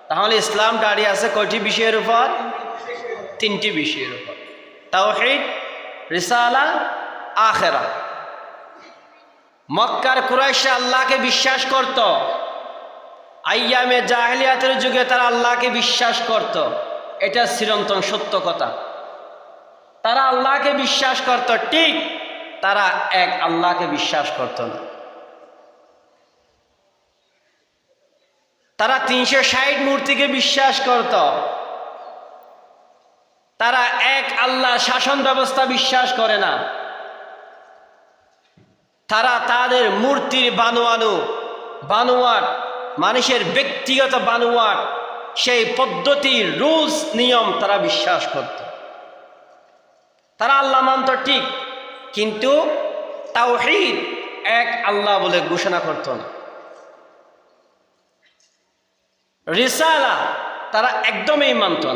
তাহলে ইসলাম দাঁড়িয়ে আছে কয়টি বিষয়ের উপর? তিনটি বিষয়ের উপর, তাওহীদ, রিসালা, আখিরা। মক্কার কুরাইশরা আল্লাহকে বিশ্বাস করত, আইয়ামে জাহেলিয়াতের যুগে তারা আল্লাহকে বিশ্বাস করত, এটা চিরন্তন সত্য কথা। তারা আল্লাহকে বিশ্বাস করত ঠিক, তারা এক আল্লাহকে বিশ্বাস করত না। তারা 360 মূর্তিকে বিশ্বাস করত, তারা এক আল্লাহ শাসন ব্যবস্থা বিশ্বাস করে না। তারা তাদের মূর্তির বানোয়াট মানুষের ব্যক্তিগত বানোয়াট সেই পদ্ধতির রুলস নিয়ম তারা বিশ্বাস করত। তারা আল্লাহ মানত ঠিক, কিন্তু তাওহীদ এক আল্লাহ বলে ঘোষণা করত না। রিসালা তারা একদমই মানত না।